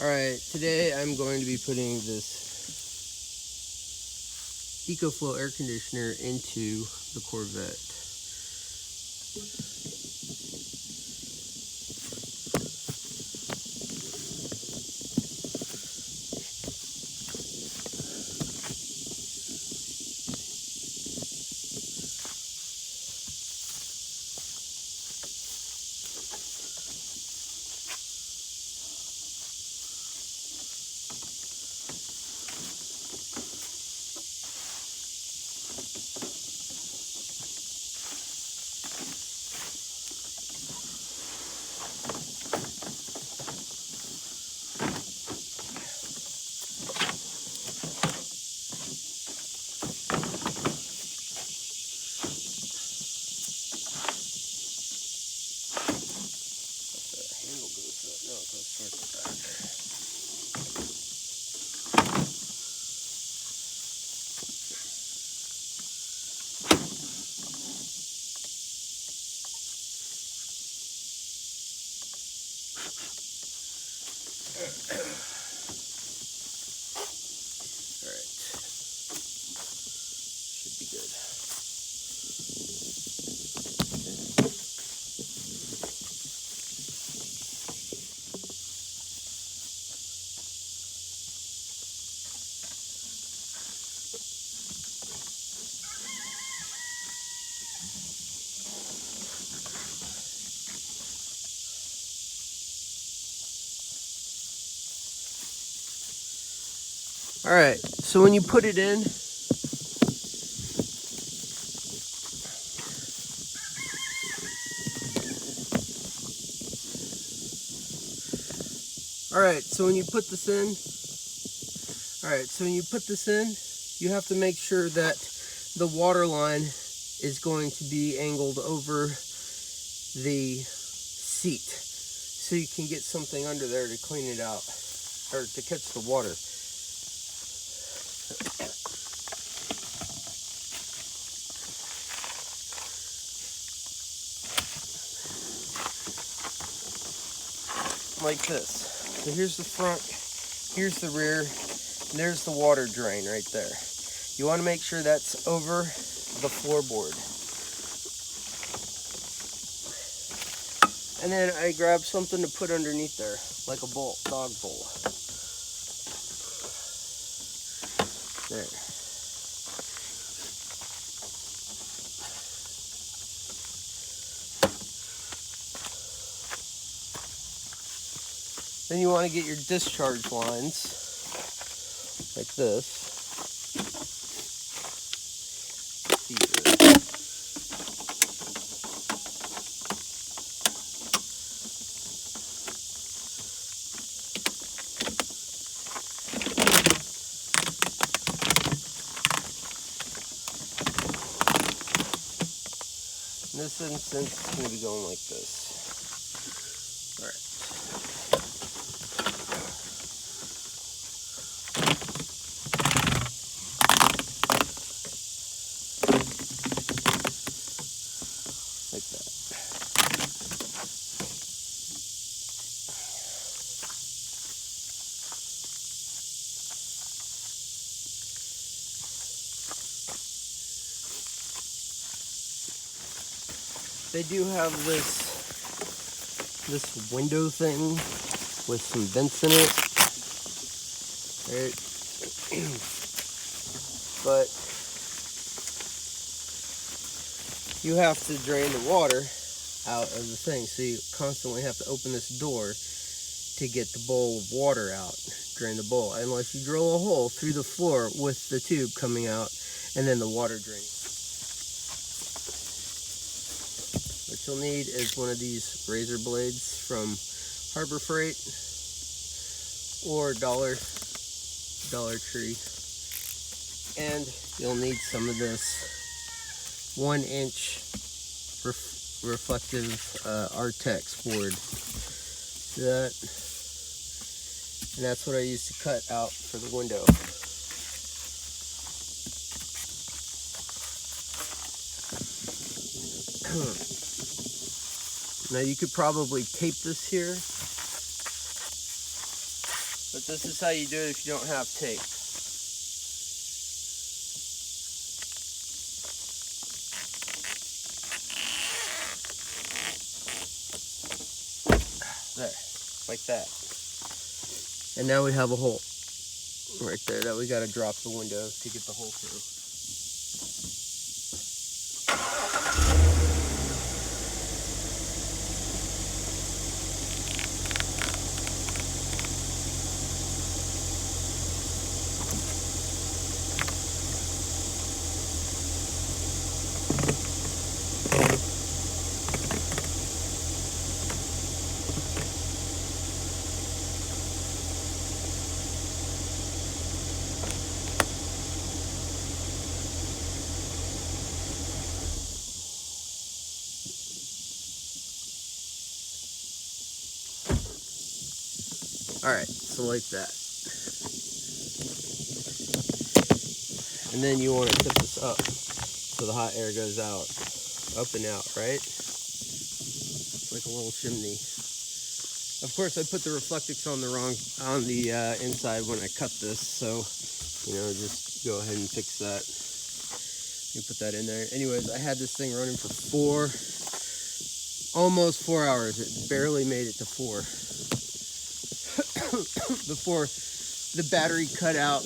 Alright, today I'm going to be putting this Ecoflow air conditioner into the Corvette. Alright, should be good. Alright, so when you put it in, you have to make sure that the water line is going to be angled over the seat so you can get something under there to clean it out, or to catch the water. Like this. So here's the front, here's the rear, and there's the water drain right there. You want to make sure that's over the floorboard. And then I grabbed something to put underneath there, like a bowl, dog bowl. There. Then you want to get your discharge lines, like this. In this instance, it's going to be going like this. Alright. Like that. They do have this window thing with some vents in it, right? But you have to drain the water out of the thing, so you constantly have to open this door to get the bowl of water out, drain the bowl, unless you drill a hole through the floor with the tube coming out and then the water draining. What you'll need is one of these razor blades from Harbor Freight or Dollar Tree, and you'll need some of this 1-inch reflective Artex board. See that? And that's what I use to cut out for the window. Now you could probably tape this here, But this is how you do it if you don't have tape. There, like that. And now we have a hole right there that we got to drop the window to get the hole through. Alright, so like that. And then you want to tip this up so the hot air goes out, up and out, right? It's like a little chimney. Of course, I put the reflectix on the inside when I cut this, so, you know, just go ahead and fix that. You put that in there. Anyways, I had this thing running for almost 4 hours. It barely made it to 4. Before the battery cut out,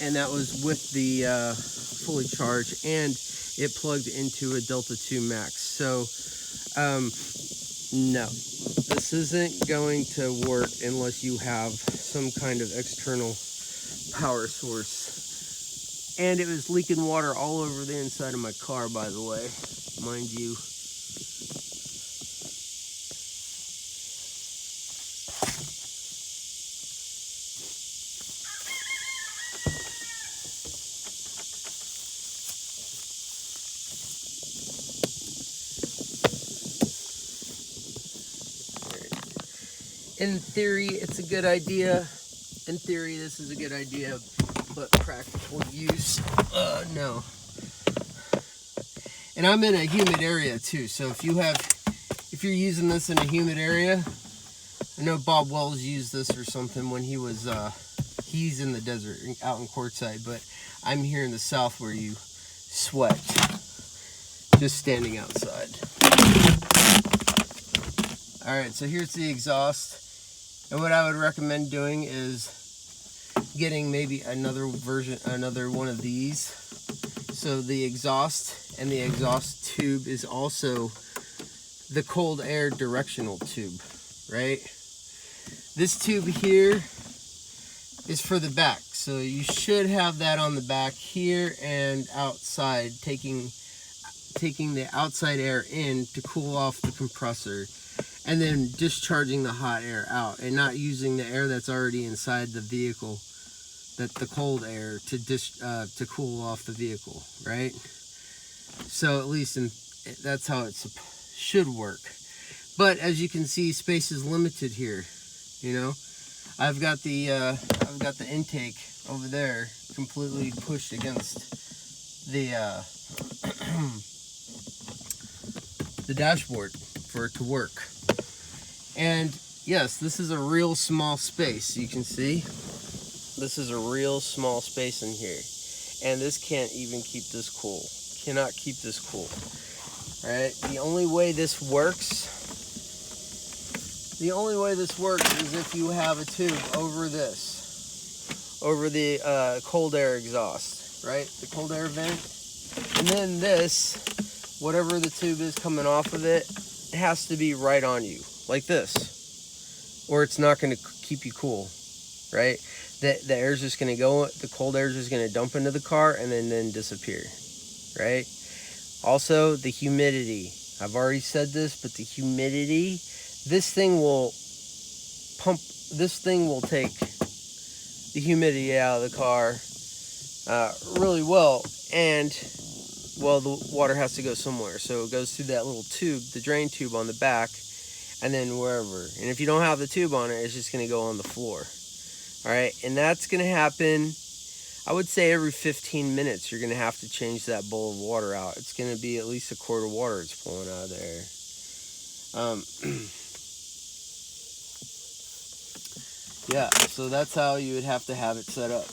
and that was with the fully charged, and it plugged into a Delta 2 Max. So no, this isn't going to work unless you have some kind of external power source. And it was leaking water all over the inside of my car, by the way, mind you. In theory, it's a good idea. In theory, this is a good idea, but practical use, no. And I'm in a humid area too, so if you're using this in a humid area, I know Bob Wells used this or something when he was, he's in the desert, out in Quartzsite, but I'm here in the south where you sweat just standing outside. All right, so here's the exhaust. And what I would recommend doing is getting maybe another one of these. So the exhaust and the exhaust tube is also the cold air directional tube, right? This tube here is for the back. So you should have that on the back here and outside, taking the outside air in to cool off the compressor, and then discharging the hot air out and not using the air that's already inside the vehicle, the cold air, to cool off the vehicle, right? So at least that's how it should work. But as you can see, space is limited here. You know, I've got the intake over there completely pushed against the the dashboard for it to work. And yes, this is a real small space. You can see this is a real small space in here, and this can't even keep this cool. Cannot keep this cool. All right, the only way this works is if you have a tube over the cold air exhaust, right? The cold air vent. And then this, whatever the tube is coming off of it, it has to be right on you, like this, or it's not going to keep you cool, right? The air's just going to go, the cold air is just going to dump into the car and then disappear, right? Also, the humidity. I've already said this, but the humidity, this thing will take the humidity out of the car really well, and well, the water has to go somewhere, so it goes through that little tube, the drain tube on the back, and then wherever. And if you don't have the tube on it, it's just going to go on the floor. All right, and that's going to happen, I would say every 15 minutes you're going to have to change that bowl of water out. It's going to be at least a quart of water it's pulling out of there. Yeah, so that's how you would have to have it set up.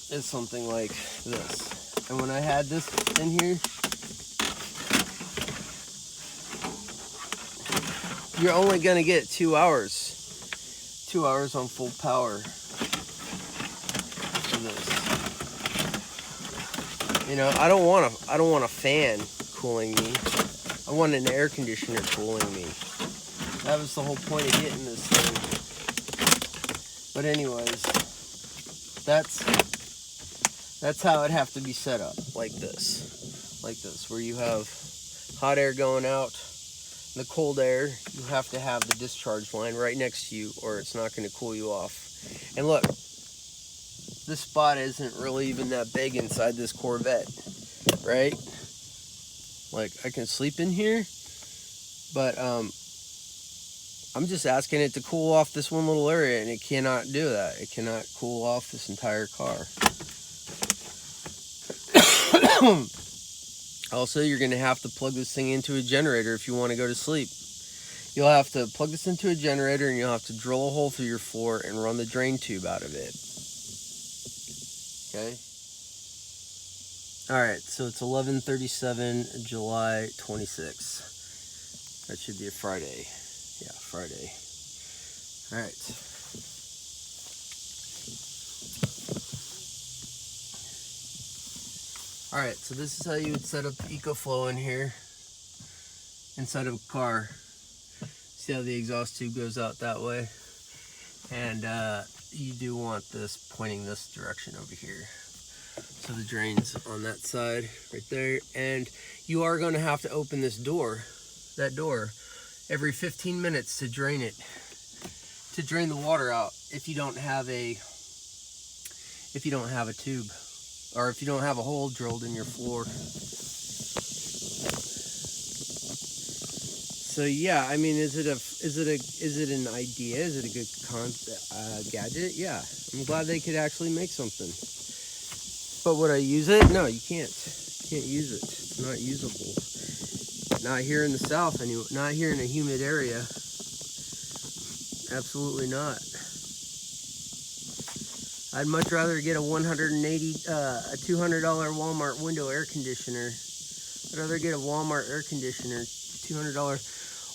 It's something like this. And when I had this in here, you're only gonna get 2 hours. 2 hours on full power for this. You know, I don't want a fan cooling me. I want an air conditioner cooling me. That was the whole point of getting this thing. But anyways, that's how it'd have to be set up, like this, where you have hot air going out, the cold air. You have to have the discharge line right next to you, or it's not going to cool you off. And look, this spot isn't really even that big inside this Corvette, right? Like, I can sleep in here, but I'm just asking it to cool off this one little area, and it cannot do that. It cannot cool off this entire car. Also, you're going to have to plug this thing into a generator if you want to go to sleep. You'll have to plug this into a generator, and you'll have to drill a hole through your floor and run the drain tube out of it. Okay? Alright, so it's 11/37, July 26th. That should be a Friday. Yeah, Friday. Alright. Alright, so this is how you would set up the Ecoflow in here, inside of a car. See how the exhaust tube goes out that way? And you do want this pointing this direction over here. So the drain's on that side, right there. And you are going to have to open this door, that door, every 15 minutes to drain it, to drain the water out if you don't have a tube, or if you don't have a hole drilled in your floor. So yeah, I mean, is it an idea? Is it a good gadget? Yeah, I'm glad they could actually make something. But would I use it? No, you can't. You can't use it. It's not usable. Not here in the South, anyway. Not here in a humid area. Absolutely not. I'd much rather get a $200 Walmart window air conditioner. I'd rather get a Walmart air conditioner, $200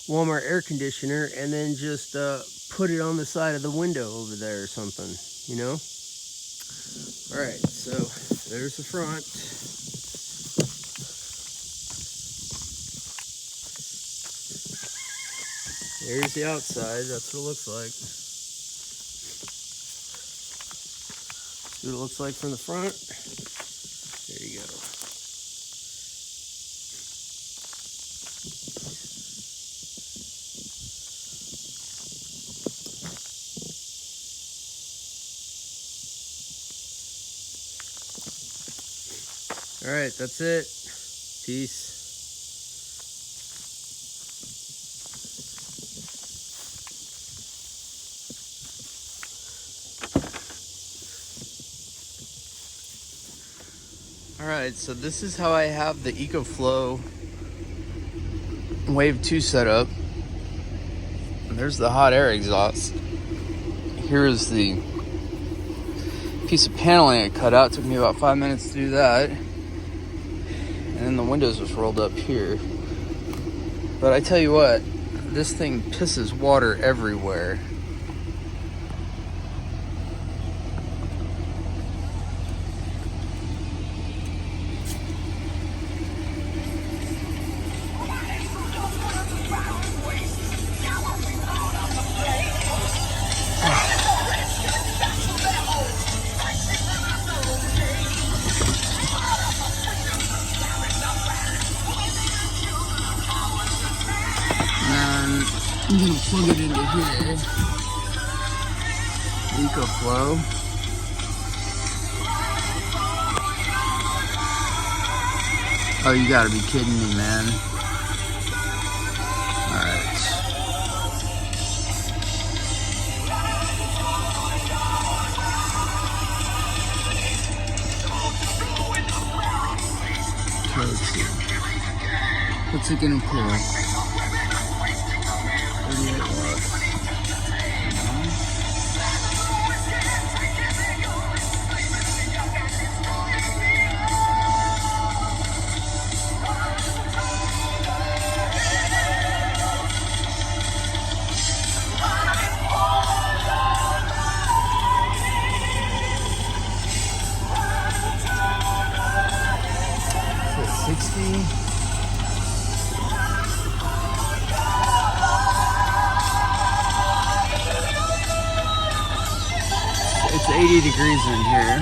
Walmart air conditioner, and then just put it on the side of the window over there or something, you know? All right, so there's the front. There's the outside. That's what it looks like. See what it looks like from the front. There you go. All right, that's it. Peace. Alright, so this is how I have the Ecoflow Wave 2 set up. And there's the hot air exhaust. Here's the piece of paneling I cut out. It took me about 5 minutes to do that. And then the windows was rolled up here. But I tell you what, this thing pisses water everywhere. I'm gonna plug it into here. Ecoflow. Oh, you gotta be kidding me, man. Alright. Let's see. What's it gonna pull? 38 watts. It's 80 degrees in here.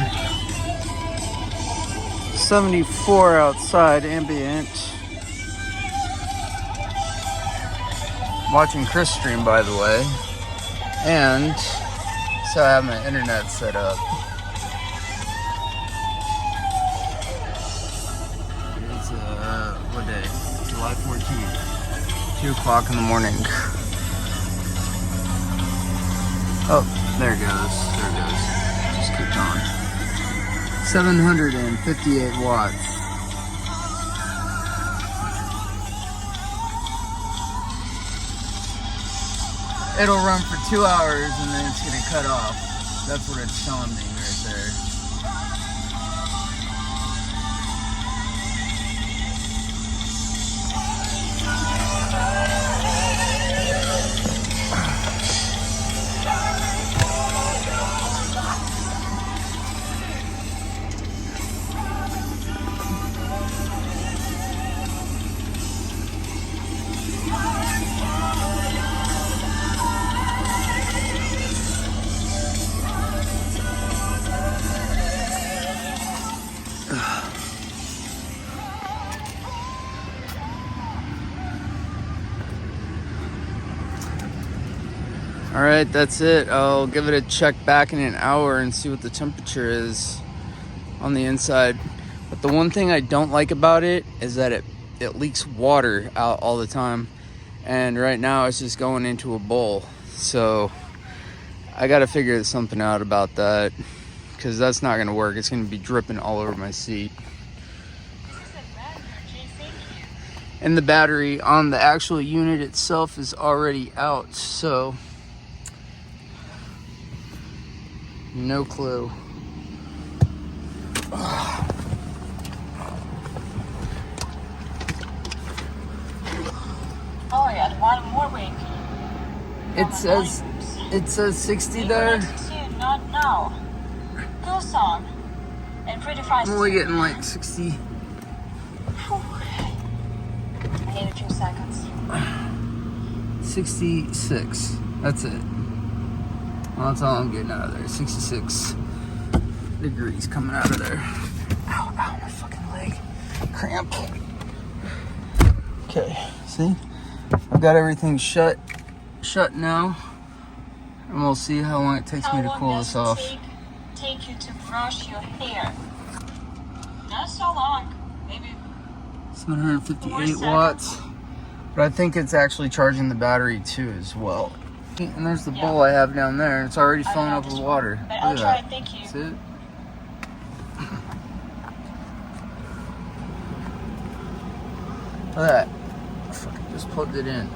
74 outside, ambient. Watching Chris stream, by the way. And so I have my internet set up. It's what day? July 14th. 2 o'clock in the morning. Oh, there it goes. There it goes. Just keep going. 758 watts. It'll run for 2 hours and then it's gonna cut off. That's what it's telling me right there. All right, that's it. I'll give it a check back in an hour and see what the temperature is on the inside. But the one thing I don't like about it is that it leaks water out all the time. And right now it's just going into a bowl. So I got to figure something out about that because that's not going to work. It's going to be dripping all over my seat. And the battery on the actual unit itself is already out, so no clue. Oh yeah, one more week. It says 60 there. Not now. Cool song. And pretty fast. I'm only getting like 60. I need a few seconds. 66. That's it. Well, that's all I'm getting out of there. 66 degrees coming out of there. Ow, ow, my fucking leg. Cramp. Okay, see? I've got everything shut now. And we'll see how long it takes me to cool this off. Take you to brush your hair? Not so long. Maybe 758 watts. But I think it's actually charging the battery too as well. And there's the bowl I have down there. It's already filling up with water. But I'll try. Thank you. That's it. Look at that. I fucking just plugged it in.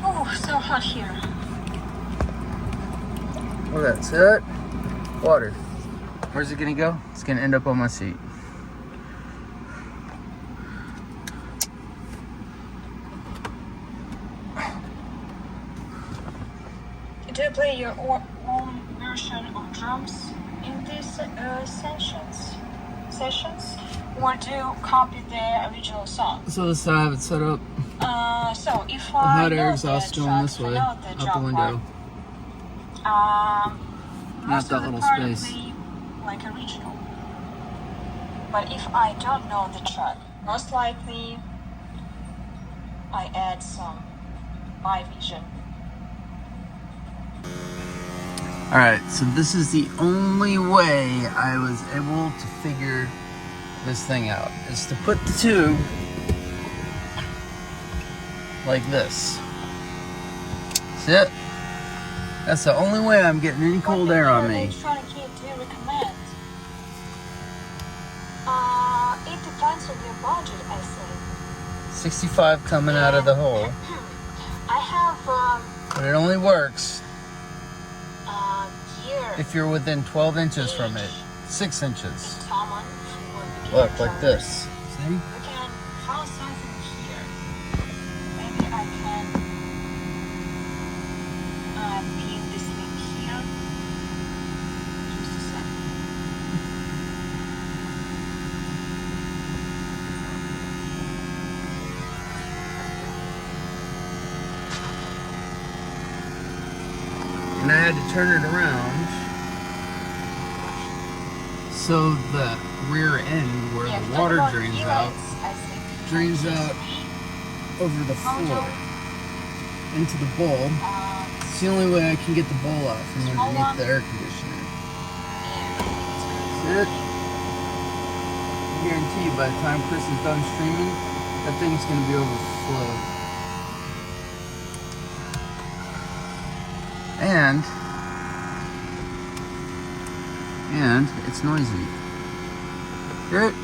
Oh, so hot here. Look at that. See that? Water. Where's it gonna go? It's gonna end up on my seat. Do you play your own version of drums in these sessions? Or do you copy the original song? So this is how I have it set up. So if The I hot air know exhaust the going track, this way, I know out the the drum window. part, Not most that of the little part space. will be like original. But if I don't know the track, most likely I add some my vision. Alright, so this is the only way I was able to figure this thing out, is to put the tube like this. See it? That's the only way I'm getting any cold air on me. What electronic kit do you recommend? It depends on your budget, I say. 65 coming out of the hole. I have But it only works gear. if you're within 12 inches from it. 6 inches. Common for Look, like this. See? We can find something here. Maybe I can pin this thing here. Just a second. and I had to turn it around so the rear end where the water drains out over the floor into the bowl. It's the only way I can get the bowl out from underneath the air conditioner. That's it. I guarantee you by the time Chris is done streaming, that thing's going to be overflowed. And it's noisy. Hear it?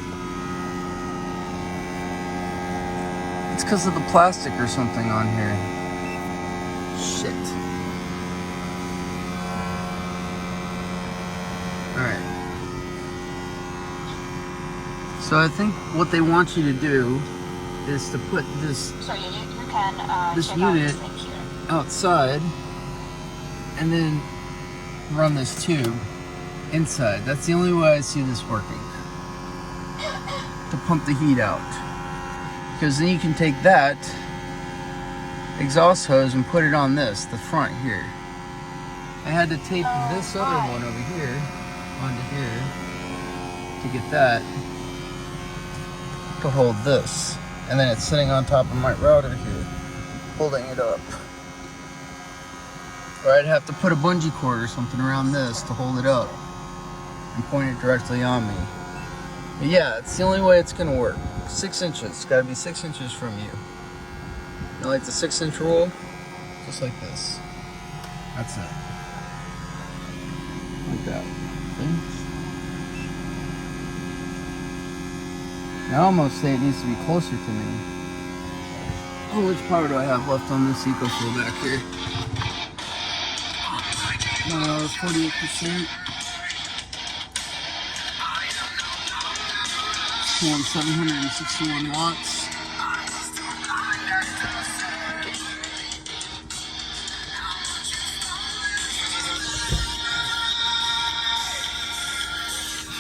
It's because of the plastic or something on here. Shit. Alright. So I think what they want you to do is to put this this unit outside and then run this tube inside. That's the only way I see this working. To pump the heat out. Because then you can take that exhaust hose and put it on this, the front here. I had to tape this other one over here onto here to get that to hold this. And then it's sitting on top of my router here, holding it up. Or I'd have to put a bungee cord or something around this to hold it up and point it directly on me. But yeah, it's the only way it's gonna work. 6 inches, it's gotta be 6 inches from you. You know, like the 6-inch rule? Just like this. That's it. Like that. See? I almost say it needs to be closer to me. How much power do I have left on this Ecoflow back here? 48%. It's on 761 watts.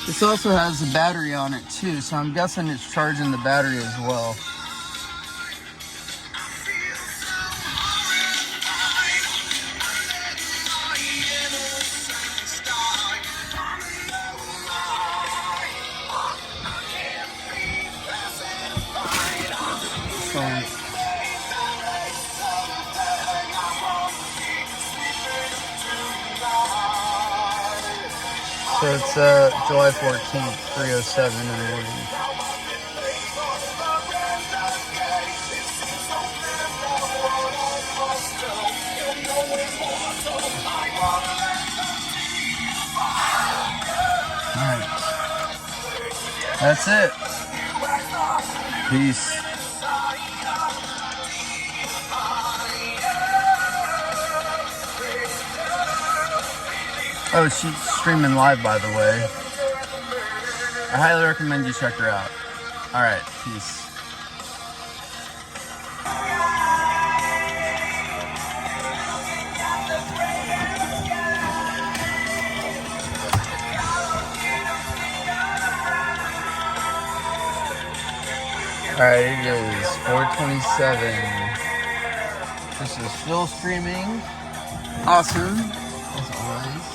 This also has a battery on it too, so I'm guessing it's charging the battery as well. So it's July 14th, 3:07 in the morning. Alright. That's it. Peace. Oh, she's streaming live, by the way. I highly recommend you check her out. Alright, peace. Alright, it is 4:27. This is still streaming. Awesome, as always.